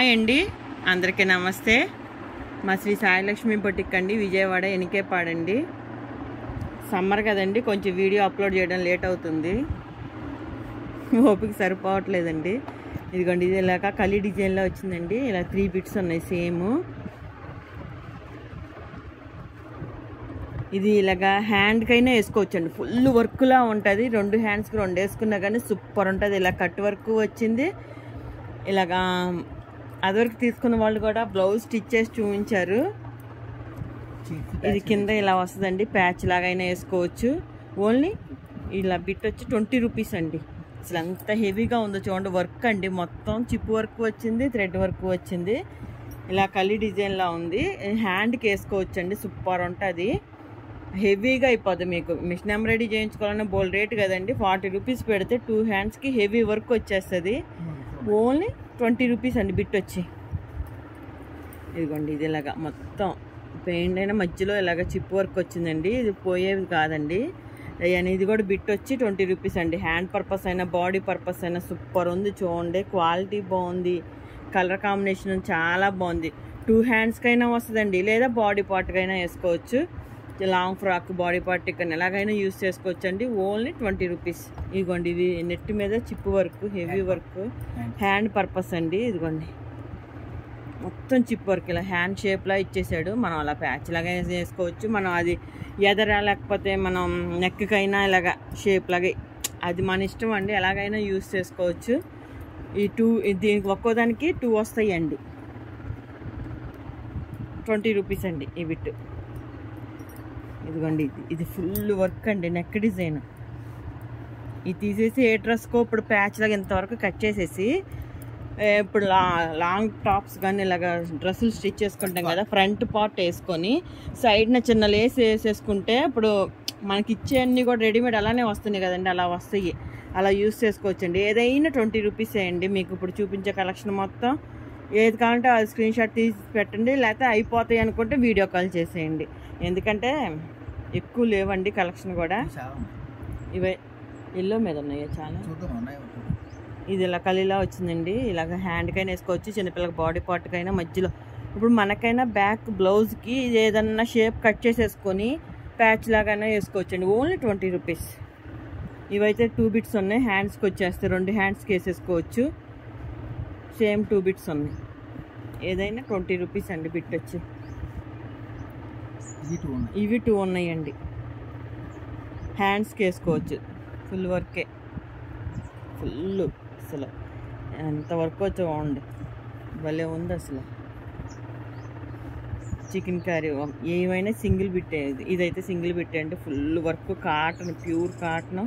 Hi అండి, అందరికీ నమస్తే. మా శ్రీ సాయిలక్ష్మి బొటిక్ అండి, విజయవాడ ఎనికేపాడండి. సమ్మర్ కదండి, కొంచెం వీడియో అప్లోడ్ చేయడం లేట్ అవుతుంది, ఓపిక సరిపోవట్లేదండి. ఇదిగోండి, ఇది ఇలాగా కలీ డిజైన్లో వచ్చిందండి. ఇలా 3 బిట్స్ ఉన్నాయి సేమ్. ఇది ఇలాగా హ్యాండ్కైనా వేసుకోవచ్చండి, ఫుల్ వర్క్లా ఉంటుంది. 2 హ్యాండ్స్కి 2 వేసుకున్నా కానీ సూపర్ ఉంటుంది. ఇలా కట్ వర్క్ వచ్చింది. ఇలాగా అదివరకు తీసుకున్న వాళ్ళు కూడా బ్లౌజ్ స్టిచ్ చేసి చూపించారు. ఇది కింద ఇలా వస్తుందండి, ప్యాచ్ లాగైనా వేసుకోవచ్చు. ఓన్లీ ఇలా బిట్ వచ్చి 20 రూపీస్ అండి. అసలు ఎంత హెవీగా ఉందో చూడండి. వర్క్ అండి, మొత్తం చిప్ వర్క్ వచ్చింది, థ్రెడ్ వర్క్ వచ్చింది. ఇలా కలీ డిజైన్లా ఉంది. హ్యాండ్కి వేసుకోవచ్చు అండి, సూపర్ ఉంటుంది. హెవీగా అయిపోతుంది. మీకు మిషన్ ఎంబ్రాయిడరీ చేయించుకోవాలన్నా బోల్ రేట్ కదండి. 40 రూపీస్ పెడితే 2 హ్యాండ్స్కి హెవీ వర్క్ వచ్చేస్తుంది. ఓన్లీ 20 రూపీస్ అండి బిట్ వచ్చి. ఇదిగోండి, ఇది ఇలాగా మొత్తం పెయింట్ అయినా మధ్యలో ఇలాగ చిప్ వర్క్ వచ్చిందండి. ఇది పోయేది కాదండి. ఇది కూడా బిట్ వచ్చి 20 రూపీస్ అండి. హ్యాండ్ పర్పస్ అయినా బాడీ పర్పస్ అయినా సూపర్ ఉంది చూడండి. క్వాలిటీ బాగుంది, కలర్ కాంబినేషన్ చాలా బాగుంది. 2 హ్యాండ్స్కైనా వస్తుందండి, లేదా బాడీ పార్ట్కైనా వేసుకోవచ్చు. లాంగ్ ఫ్రాక్, బాడీ పార్ట్ కానీ ఎలాగైనా యూజ్ చేసుకోవచ్చు అండి. Only 20 rupees. ఇదిగోండి, ఇది నెట్ మీద chip work, heavy work, hand purpose అండి. ఇదిగోండి, మొత్తం చిప్ వర్క్ ఇలా హ్యాండ్ షేప్లా ఇచ్చేసాడు. మనం అలా ప్యాచ్ లాగా వేసుకోవచ్చు. మనం అది ఎదరా లేకపోతే మనం నెక్కకైనా ఇలాగా షేప్ లాగా, అది మన ఇష్టం అండి. ఎలాగైనా యూజ్ చేసుకోవచ్చు. ఈ 2 దీనికి ఒక్కోదానికి 2 వస్తాయండి. 20 రూపీస్ అండి ఈ బిట్. ఇదిగోండి, ఇది ఫుల్ వర్క్ అండి, నెక్ డిజైన్. ఇది తీసేసి ఏ డ్రెస్కో ఇప్పుడు ప్యాచ్ లాగా ఇంతవరకు కట్ చేసేసి, ఇప్పుడు లాంగ్ టాప్స్ కానీ ఇలాగా డ్రెస్సులు స్టిచ్ చేసుకుంటాం కదా, ఫ్రంట్ పార్ట్ వేసుకొని సైడ్న చిన్న లేస్ వేసేసుకుంటే ఇప్పుడు మనకి ఇచ్చే అన్నీ కూడా రెడీమేడ్ అలానే వస్తున్నాయి కదండి, అలా వస్తాయి. అలా యూస్ చేసుకోవచ్చండి. ఏదైనా 20 రూపీస్ అండి. మీకు ఇప్పుడు చూపించే కలెక్షన్ మొత్తం ఏది కావాలంటే అది స్క్రీన్ షాట్ తీసి పెట్టండి, లేకపోతే అయిపోతాయి అనుకుంటే వీడియో కాల్ చేసేయండి. ఎందుకంటే ఎక్కువ లేవండి కలెక్షన్ కూడా. ఇవే ఎల్లో మీద ఉన్నాయా చాలా. ఇది ఇలా కలిలా వచ్చిందండి. ఇలాగ హ్యాండ్కైనా వేసుకోవచ్చు, చిన్నపిల్లకి బాడీ పార్ట్కైనా. మధ్యలో ఇప్పుడు మనకైనా బ్యాక్ బ్లౌజ్కి ఇది ఏదన్నా షేప్ కట్ చేసేసుకొని ప్యాచ్ లాగానే వేసుకోవచ్చండి. Only 20 rupees. ఇవైతే 2 బిట్స్ ఉన్నాయి, హ్యాండ్స్కి వచ్చేస్తే 2 హ్యాండ్స్కి వేసేసుకోవచ్చు. సేమ్ 2 బిట్స్ ఉన్నాయి. ఏదైనా 20 రూపీస్ అండి బిట్ వచ్చి. ఇవి 2 ఉన్నాయండి, హ్యాండ్స్కి వేసుకోవచ్చు. ఫుల్ వర్కే, ఫుల్ అసలు ఎంత వర్క్ చూడండి, భలే ఉంది అసలు. చికెన్ కర్రీ ఏమైనా సింగిల్ బిట్టే. ఇదైతే సింగిల్ బిట్టే అండి. Full work, cotton, pure cotton.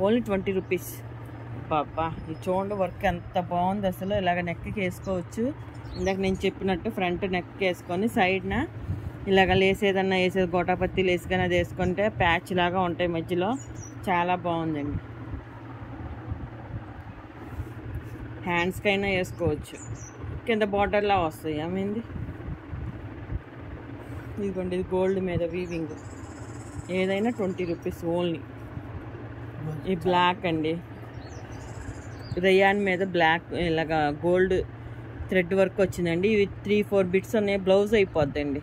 Only 20 rupees. పాపా ఇది చూడండి, వర్క్ ఎంత బాగుంది అసలు. ఇలాగ నెక్కి వేసుకోవచ్చు. ఇందాక నేను చెప్పినట్టు ఫ్రంట్ నెక్కి వేసుకొని సైడ్న ఇలాగ లేస్ ఏదన్నా వేసేది, గోటాపత్తి లేస్ కానీ అది వేసుకుంటే ప్యాచ్ లాగా ఉంటాయి మధ్యలో. చాలా బాగుందండి. హ్యాండ్స్కైనా వేసుకోవచ్చు, కింద బార్డర్లా వస్తాయి. ఏమైంది, ఇదిగోండి, ఇది గోల్డ్ మీద వీవింగ్. ఏదైనా 20 రూపీస్ ఓన్లీ. ఈ బ్లాక్ అండి, రేయాన్ మీద బ్లాక్ ఇలాగా గోల్డ్ థ్రెడ్ వర్క్ వచ్చిందండి. ఇవి 3-4 బిట్స్ ఉన్నాయి, బ్లౌజ్ అయిపోద్దండి.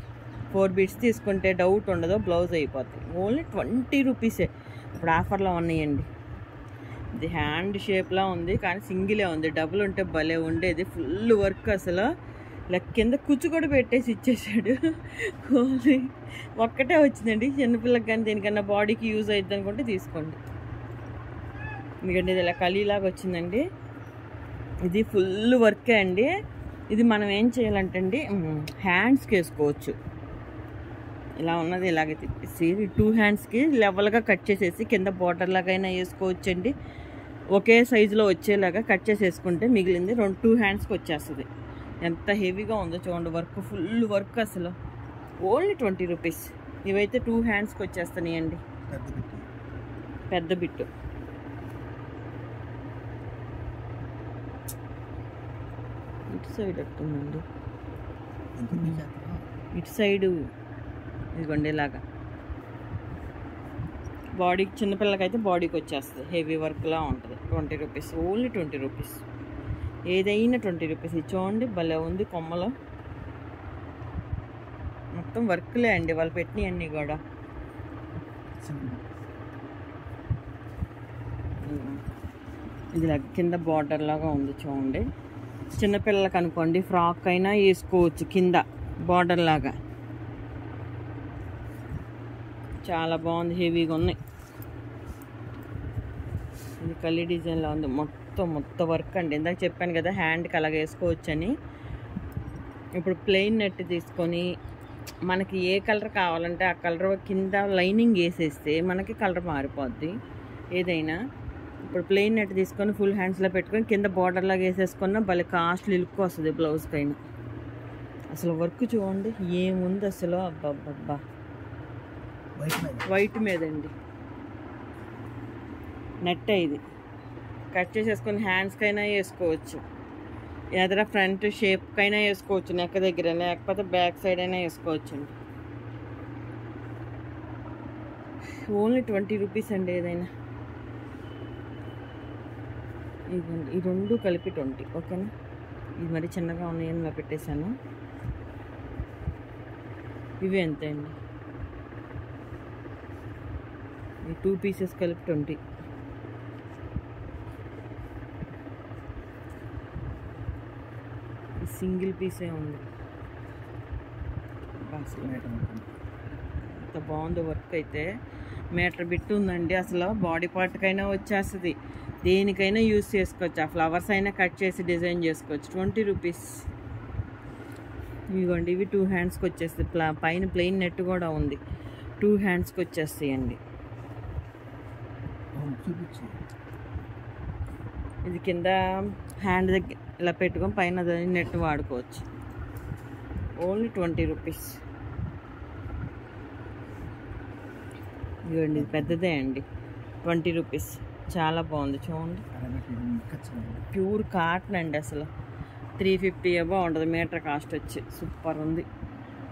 4 బిట్స్ తీసుకుంటే డౌట్ ఉండదు, బ్లౌజ్ అయిపోద్ది. ఓన్లీ 20 రూపీసే. ఇప్పుడు ఆఫర్లో ఉన్నాయండి. ఇది హ్యాండ్ షేప్లా ఉంది కానీ సింగిలే ఉంది, డబుల్ ఉంటే భలే ఉండేది. ఫుల్ వర్క్ అసలు. ఇలా కింద కుచ్చు కూడా పెట్టేసి ఇచ్చేసాడు. ఓన్లీ ఒక్కటే వచ్చిందండి. చిన్నపిల్లకి కానీ దేనికన్నా బాడీకి యూజ్ అవుతుంది అనుకుంటే తీసుకోండి. ఎందుకంటే ఇది ఇలా కలీలాగా వచ్చిందండి. ఇది ఫుల్ వర్కే అండి. ఇది మనం ఏం చేయాలంటే అండి, హ్యాండ్స్కి వేసుకోవచ్చు. ఇలా ఉన్నది ఇలాగే తిప్పేసి 2 హ్యాండ్స్కి లెవెల్గా కట్ చేసేసి కింద బార్డర్ లాగైనా వేసుకోవచ్చు అండి. ఒకే సైజులో వచ్చేలాగా కట్ చేసేసుకుంటే మిగిలింది 2 హ్యాండ్స్కి వచ్చేస్తుంది. ఎంత హెవీగా ఉందో చూడండి, వర్క్ ఫుల్ వర్క్ అసలు. Only 20 rupees. ఇవైతే 2 హ్యాండ్స్కి వచ్చేస్తున్నాయండి. పెద్ద బిట్టు. ఇటు సైడ్ వస్తుందండి, ఇటు సైడు. ఇదిగోండి ఇలాగా బాడీకి, చిన్నపిల్లకైతే బాడీకి వచ్చేస్తుంది. హెవీ వర్క్లా ఉంటుంది. 20 రూపీస్, ఓన్లీ 20 రూపీస్. ఏదైనా 20 రూపీస్. ఇది చూడండి భలే ఉంది కొమ్మలో. మొత్తం వర్క్లే అండి వాళ్ళు పెట్టినవి అన్నీ కూడా. ఇది కింద బార్డర్ లాగా ఉంది చూడండి. చిన్నపిల్లలకి అనుకోండి ఫ్రాక్ అయినా వేసుకోవచ్చు కింద బార్డర్ లాగా. చాలా బాగుంది, హెవీగా ఉన్నాయి. ఇది కలి డిజైన్లో ఉంది, మొత్తం వర్క్ అండి. ఇందాక చెప్పాను కదా హ్యాండ్కి అలాగ వేసుకోవచ్చు అని. ఇప్పుడు ప్లెయిన్ నెట్ తీసుకొని మనకి ఏ కలర్ కావాలంటే ఆ కలర్ కింద లైనింగ్ వేసేస్తే మనకి కలర్ మారిపోద్ది ఏదైనా. ఇప్పుడు ప్లెయిన్ నెట్ తీసుకొని ఫుల్ హ్యాండ్స్లో పెట్టుకొని కింద బార్డర్ లాగా వేసేసుకున్న భలే కాస్ట్లీ లుక్ వస్తుంది బ్లౌజ్కైనా. అసలు వర్క్ చూడండి ఏముంది అసలు. అబ్బబ్బబ్బా, వైట్ మీద అండి నెట్. ఇది కట్ చేసేసుకొని హ్యాండ్స్కైనా వేసుకోవచ్చు, ఎదర ఫ్రంట్ షేప్కైనా వేసుకోవచ్చు నెక్ దగ్గర, లేకపోతే బ్యాక్ సైడ్ అయినా వేసుకోవచ్చు అండి. ఓన్లీ 20 రూపీస్ అండి ఏదైనా. ఇదిగోండి ఈ రెండు కలిపి 20, ఓకేనా. ఇది మరి చిన్నగా ఉన్నాయని ఇలా పెట్టేశాను. ఇవి ఎంత అండి, ఈ 2 పీసెస్ కలిపి 20. సింగిల్ పీసే ఉంది. ఎంత బాగుందో వర్క్ అయితే. మీటర్ బిట్ ఉందండి. అసలు బాడీ పార్ట్కైనా వచ్చేస్తుంది, దేనికైనా యూజ్ చేసుకోవచ్చు. ఆ ఫ్లవర్స్ అయినా కట్ చేసి డిజైన్ చేసుకోవచ్చు. 20 రూపీస్. ఇవ్వండి ఇవి 2 హ్యాండ్స్కి వచ్చేస్తాయి. పైన ప్లెయిన్ నెట్ కూడా ఉంది, 2 హ్యాండ్స్కి వచ్చేస్తాయండి. ఇది కింద హ్యాండ్ దగ్గర ఇలా పెట్టుకొని పైన నెట్ వాడుకోవచ్చు. Only 20 rupees. ఇవ్వండి ఇది పెద్దదే అండి, 20 రూపీస్. చాలా బాగుంది చూడండి. ప్యూర్ కాటన్ అండి. అసలు 350 అబో ఉంటుంది మీటర్ కాస్ట్ వచ్చి. సూపర్ ఉంది.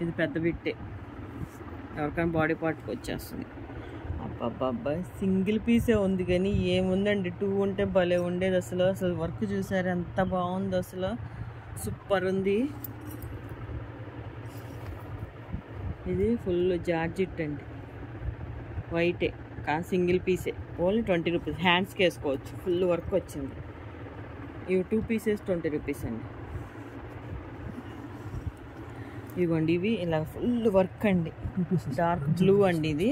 ఇది పెద్ద బిట్టే, ఎవరికైనా బాడీ పార్ట్కి వచ్చేస్తుంది. అబ్బాబ్బా సింగిల్ పీసే ఉంది కానీ ఏముందండి, 2 ఉంటే భలే ఉండేది. అసలు వర్క్ చూసారు ఎంత బాగుందో, అసలు సూపర్ ఉంది. ఇది ఫుల్ జార్జిట్ అండి, వైటే సింగిల్ పీసే. Only 20 rupees. హ్యాండ్స్కి వేసుకోవచ్చు, ఫుల్ వర్క్ వచ్చింది. ఇవి 2 పీసెస్ 20 రూపీస్ అండి. ఇదిగోండి ఇవి ఇలా ఫుల్ వర్క్ అండి, డార్క్ బ్లూ అండి. ఇది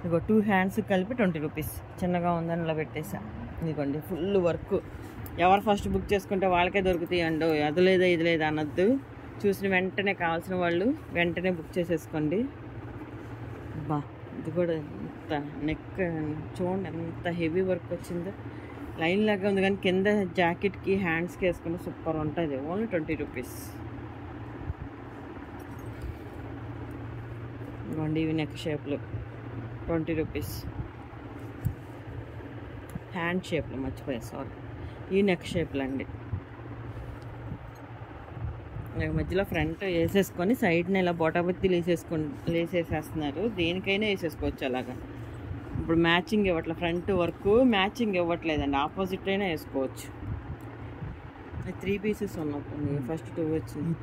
ఇదిగో 2 హ్యాండ్స్ కలిపి 20 రూపీస్. చిన్నగా ఉందని ఇలా పెట్టేసా. ఇదిగోండి ఫుల్ వర్క్. ఎవరు ఫస్ట్ బుక్ చేసుకుంటే వాళ్ళకే దొరుకుతాయి అండి. అది లేదా ఇది లేదా అనొద్దు. చూసిన వెంటనే కావాల్సిన వాళ్ళు వెంటనే బుక్ చేసేసుకోండి. బా ఇది కూడా ఎంత నెక్ చూడండి ఎంత హెవీ వర్క్ వచ్చిందో. లైన్ లాగా ఉంది కానీ కింద జాకెట్కి హ్యాండ్స్కి వేసుకుంటే సూపర్ ఉంటుంది. Only 20 rupees. ఇవ్వండి ఇవి నెక్ షేప్లు 20 రూపీస్. హ్యాండ్ షేప్లో మర్చిపోయా, సారీ. ఈ నెక్ షేప్లు అండి. మధ్యలో ఫ్రంట్ వేసేసుకొని సైడ్ని ఇలా బొటాబత్తి లేసేసేస్తున్నారు. దేనికైనా వేసేసుకోవచ్చు అలాగా. ఇప్పుడు మ్యాచింగ్ ఇవ్వట్లే, ఫ్రంట్ వర్క్ మ్యాచింగ్ ఇవ్వట్లేదండి, ఆపోజిట్ అయినా వేసుకోవచ్చు. 3 పీసెస్ ఉన్నట్టుంది. ఫస్ట్ 2 వచ్చింది,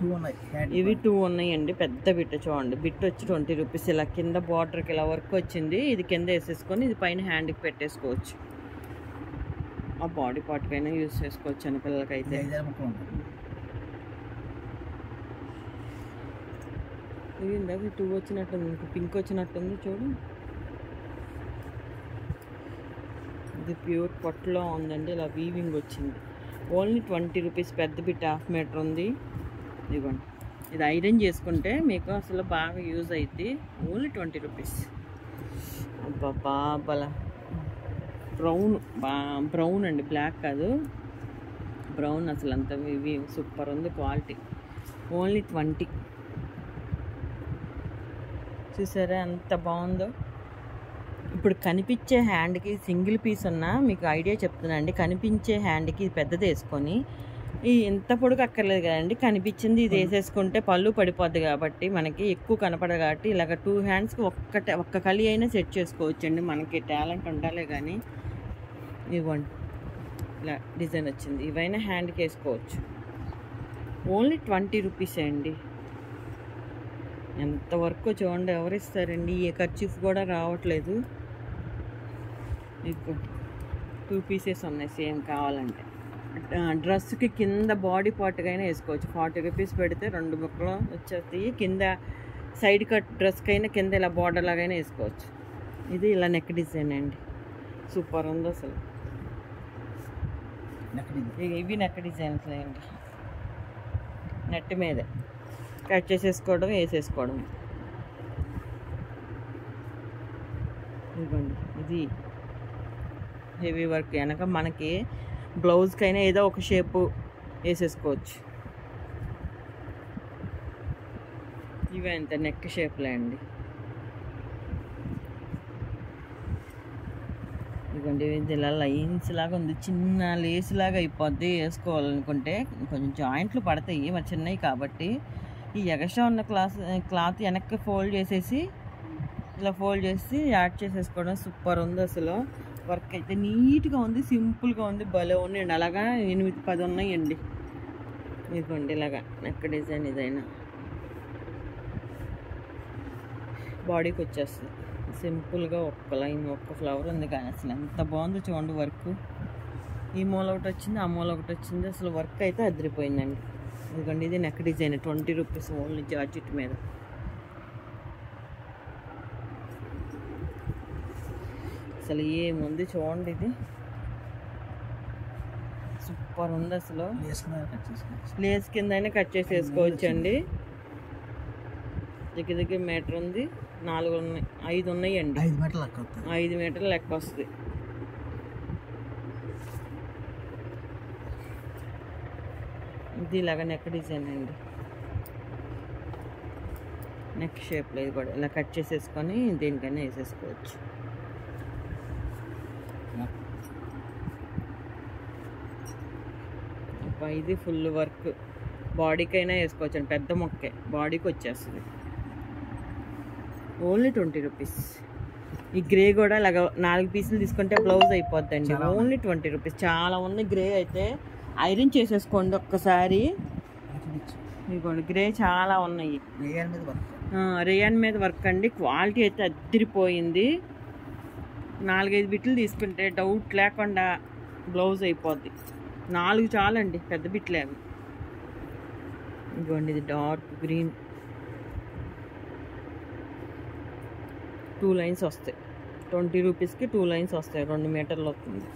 ఇవి 2 ఉన్నాయండి. పెద్ద బిట్ట చూడండి, బిట్ వచ్చి 20 రూపీస్. ఇలా కింద బార్డర్కి ఇలా వర్క్ వచ్చింది. ఇది కింద వేసేసుకొని ఇది పైన హ్యాండ్కి పెట్టేసుకోవచ్చు. ఆ బాడీ పార్ట్కైనా యూజ్ చేసుకోవచ్చు అని పిల్లలకైతే. ఇది ఇందాక 2 వచ్చినట్టుంది, ఇంకో పింక్ వచ్చినట్టుంది చూడు. ఇది ప్యూర్ పొట్టులో ఉందండి, ఇలా వీవింగ్ వచ్చింది. Only 20 rupees. పెద్ద బిట్ 1/2 మీటర్ ఉంది. ఇదిగోండి ఇది ఐరన్ చేసుకుంటే మీకు అసలు బాగా యూజ్ అవుతుంది. Only 20 rupees. అబ్బా బలా బ్రౌన్ అండి, బ్లాక్ కాదు, బ్రౌన్. అసలు అంత ఇవి సూపర్ ఉంది క్వాలిటీ. ఓన్లీ 20. చూసారా ఎంత బాగుందో. ఇప్పుడు కనిపించే హ్యాండ్కి సింగిల్ పీస్ ఉన్నా మీకు ఐడియా చెప్తున్నా అండి. కనిపించే హ్యాండ్కి పెద్దది వేసుకొని ఎంత పొడుగు అక్కర్లేదు కదండి, కనిపించింది ఇది వేసేసుకుంటే పళ్ళు పడిపోద్ది కాబట్టి మనకి ఎక్కువ కనపడదు. కాబట్టి ఇలాగ 2 హ్యాండ్స్కి ఒక్క కలి అయినా సెట్ చేసుకోవచ్చండి. మనకి టాలెంట్ ఉండాలి కానీ. ఇవ్వండి ఇలా డిజైన్ వచ్చింది. ఇవైనా హ్యాండ్కి వేసుకోవచ్చు. ఓన్లీ 20 రూపీసే అండి. ఎంత వర్క్ చూడండి, ఎవరిస్తారండి? ఏ ఖర్చీఫ్ కూడా రావట్లేదు. మీకు 2 పీసెస్ ఉన్నాయి సేమ్ కావాలంటే. డ్రెస్కి కింద బాడీ పార్ట్గా అయినా వేసుకోవచ్చు. 40 రూపీస్ పెడితే 2 ముక్కలు వచ్చేస్తాయి. కింద సైడ్ కట్ డ్రెస్కి అయినా కింద ఇలా బార్డర్ లాగైనా వేసుకోవచ్చు. ఇది ఇలా నెక్ డిజైన్ అండి, సూపర్ ఉంది అసలు. ఇవి నెక్ డిజైన్స్ అండి, నెట్ మీద కట్ చేసేసుకోవడం, వేసేసుకోవడం. ఇదిగోండి, ఇది హెవీ వర్క్. వెనక మనకి బ్లౌజ్కైనా ఏదో ఒక షేపు వేసేసుకోవచ్చు. ఇవి అంత నెక్ షేప్లే అండి. ఇదిగోండి, ఇది ఇలా లైన్స్ లాగా ఉంది, చిన్న లేస్ లాగా అయిపోద్ది. వేసుకోవాలనుకుంటే కొంచెం జాయింట్లు పడతాయి మరి చిన్నవి కాబట్టి. ఈ ఎగస్ట్రా ఉన్న క్లాత్ వెనక్కి ఫోల్డ్ చేసేసి ఇలా ఫోల్డ్ చేసి యాడ్ చేసేసుకోవడం. సూపర్ ఉంది అసలు. వర్క్ అయితే నీట్గా ఉంది, సింపుల్గా ఉంది, భలే ఉన్నాయండి. అలాగా 8-10 ఉన్నాయండి. ఇదిగోండి ఇలాగా నెక్ డిజైన్. ఇదైనా బాడీకి వచ్చేస్తుంది సింపుల్గా. ఒక్క లైన్, ఒక్క ఫ్లవర్ ఉంది కానీ అసలు ఎంత బాగుందో చూడండి వర్క్. ఈ మూల ఒకటి వచ్చింది, ఆ మూల ఒకటి వచ్చింది. అసలు వర్క్ అయితే అదిరిపోయిందండి. ఎందుకంటే ఇది neck design 20 rupees only georgette మీద. అసలు ఏముంది చూడండి, ఇది సూపర్ ఉంది అసలు. లేస్ కింద అయినా కట్ చేసి వేసుకోవచ్చు అండి. దగ్గర మీటర్ ఉంది, 4 ఉన్నాయి, 5 ఉన్నాయండి. 5 మీటర్లు లెక్క వస్తుంది. ఇది ఇలాగ నెక్ డిజైన్ అండి, నెక్ షేప్లో. ఇది కూడా ఇలా కట్ చేసేసుకొని దేనికైనా వేసేసుకోవచ్చు. ఇది ఫుల్ వర్క్, బాడీకైనా వేసుకోవచ్చు అండి. పెద్ద మొక్కే బాడీకి వచ్చేస్తుంది. Only 20 rupees. ఈ గ్రే కూడా ఇలాగ 4 పీసులు తీసుకుంటే బ్లౌజ్ అయిపోద్దండి. Only 20 rupees. చాలా ఉంది గ్రే అయితే. ఐరన్ చేసేసుకోండి ఒక్కసారి. ఇదిగోండి గ్రే చాలా ఉన్నాయి. రేయాన్ మీద వర్క్ అండి. క్వాలిటీ అయితే అదిరిపోయింది. 4-5 బిట్లు తీసుకుంటే డౌట్ లేకుండా బ్లౌజ్ అయిపోద్ది. 4 చాలండి, పెద్ద బిట్లే అవి. ఇదిగోండి ఇది డార్క్ గ్రీన్, 2 లైన్స్ వస్తాయి. 20 రూపీస్కి 2 లైన్స్ వస్తాయి. 2 మీటర్లు వస్తుంది.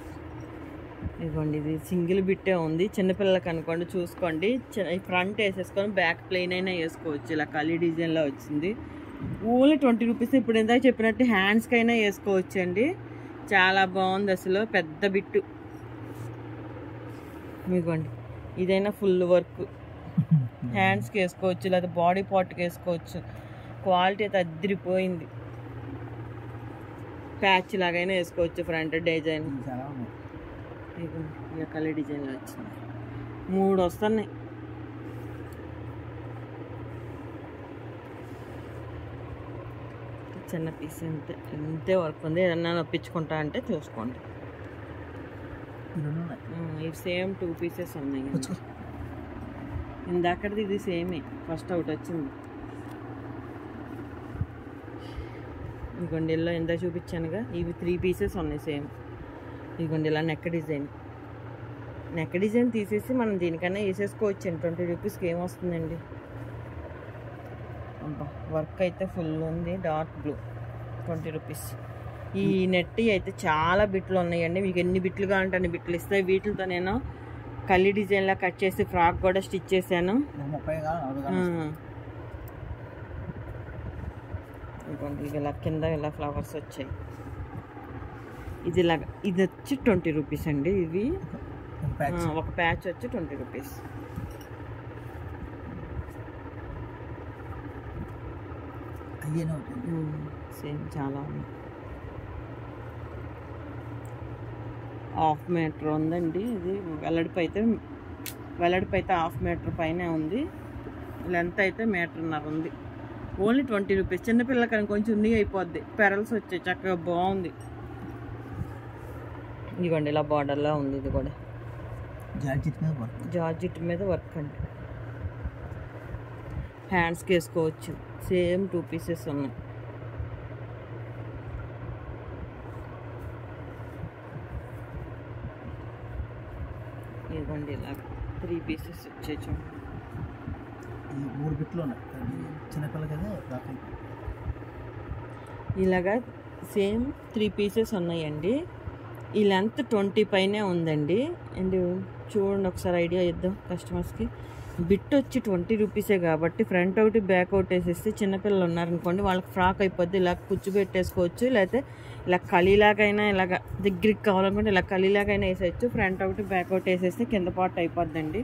ఇదిగోండి ఇది సింగిల్ బిట్టే ఉంది. చిన్నపిల్లలకి అనుకోండి చూసుకోండి. ఫ్రంట్ వేసేసుకొని బ్యాక్ ప్లెయిన్ అయినా వేసుకోవచ్చు. ఇలా కలీ డిజైన్లో వచ్చింది. Only 20 rupees. ఇప్పుడు ఇందాక చెప్పినట్టు హ్యాండ్స్కి అయినా వేసుకోవచ్చు అండి. చాలా బాగుంది అసలు, పెద్ద బిట్టు. ఇదిగోండి ఇదైనా ఫుల్ వర్క్, హ్యాండ్స్కి వేసుకోవచ్చు లేదా బాడీ పార్ట్కి వేసుకోవచ్చు. క్వాలిటీ అయితే అదిరిపోయింది. ప్యాచ్ లాగైనా వేసుకోవచ్చు. ఫ్రంట్ డిజైన్ ఇక కలర్ డిజైన్లో వచ్చింది. 3 వస్తున్నాయి. చిన్న పీస్ ఎంతే వర్క్ ఉంది. ఏదన్నా నొప్పించుకుంటా అంటే చూసుకోండి. ఇవి సేమ్ 2 పీసెస్ ఉన్నాయి. ఇందాకది ఇది సేమే, ఫస్ట్ అవుట్ వచ్చింది. ఇదిగోండి ఇలా ఎంత చూపించానుగా, ఇవి 3 పీసెస్ ఉన్నాయి సేమ్. ఇదిగోండి ఇలా నెక్ డిజైన్ తీసేసి మనం దీనికన్నా వేసేసుకోవచ్చు అండి. 20 రూపీస్కి ఏమొస్తుందండి. వర్క్ అయితే ఫుల్ ఉంది, డార్క్ బ్లూ, 20 రూపీస్. ఈ నెట్ అయితే చాలా బిట్లు ఉన్నాయండి. మీకు ఎన్ని బిట్లు కావాలంటే అన్ని బిట్లు ఇస్తాయి. వీటితో నేను కల్లి డిజైన్లా కట్ చేసి ఫ్రాక్ కూడా స్టిచ్ చేశాను. ఇలా కింద ఇలా ఫ్లవర్స్ వచ్చాయి. ఇది ఇలాగా, ఇది వచ్చి 20 రూపీస్ అండి. ఇవి ఒక ప్యాచ్ వచ్చి 20 రూపీస్. సేమ్ చాలా ఉంది. 1/2 మీటర్ ఉందండి. ఇది వెల్లడిపై అయితే 1/2 మీటర్ పైన ఉంది. లెంత్ అయితే 1.5 మీటర్ ఉంది. Only 20 rupees. చిన్నపిల్లకని కొంచెం ఉంది అయిపోద్ది. పెరల్స్ వచ్చాయి, చక్కగా బాగుంది. ఇదిగోండి ఇలా బార్డర్లో ఉంది. ఇది కూడా జార్జెట్ మీద వర్క్ అండి. హ్యాండ్స్కి వేసుకోవచ్చు. సేమ్ 2 పీసెస్ ఉన్నాయి. ఇదిగోండి ఇలాగ 3 పీసెస్ వచ్చేచ్చు. 3 బిట్లు ఉన్నాయి. చిన్నపిల్లకి ఇలాగా సేమ్ 3 పీసెస్ ఉన్నాయండి. ఈ లెంత్ 20 పైనే ఉందండి. అండ్ చూడండి ఒకసారి ఐడియా ఇద్దాం కస్టమర్స్కి. బిట్ వచ్చి 20 రూపీసే కాబట్టి ఫ్రంట్ ఒకటి బ్యాక్ ఒకటి వేసేస్తే చిన్నపిల్లలు ఉన్నారనుకోండి వాళ్ళకి ఫ్రాక్ అయిపోద్ది. ఇలా కూర్చోబెట్టేసుకోవచ్చు, లేకపోతే ఇలా ఖలీలాగైనా ఇలాగ దగ్గరికి కావాలనుకుంటే ఇలా ఖలీలాగైనా వేసేయచ్చు. ఫ్రంట్ ఒకటి బ్యాక్ ఒకటి వేసేస్తే కింద పార్ట్ అయిపోద్దండి.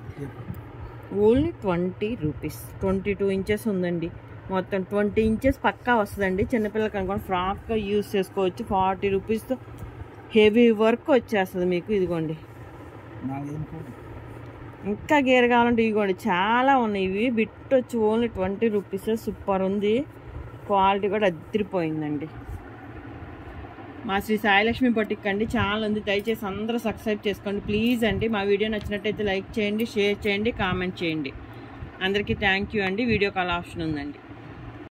Only 20 rupees. 22 ఇంచెస్ ఉందండి. మొత్తం 20 ఇంచెస్ పక్కా వస్తుందండి. చిన్నపిల్లలకి అనుకోండి ఫ్రాక్గా యూజ్ చేసుకోవచ్చు. 40 రూపీస్తో హెవీ వర్క్ వచ్చేస్తుంది మీకు. ఇదిగోండి ఇంకా గేర్ కావాలంటే ఇదిగోండి చాలా ఉన్నాయి. ఇవి బిట్ వచ్చి ఓన్లీ 20 రూపీస్. సూపర్ ఉంది, క్వాలిటీ కూడా అదిరిపోయిందండి. మా శ్రీ సాయిలక్ష్మి బొటిక్ అండి. చాలా ఉంది, దయచేసి అందరూ సబ్స్క్రైబ్ చేసుకోండి ప్లీజ్ అండి. మా వీడియో నచ్చినట్టయితే లైక్ చేయండి, షేర్ చేయండి, కామెంట్ చేయండి. అందరికీ థ్యాంక్ యూ అండి. వీడియో కాల్ ఆప్షన్ ఉందండి.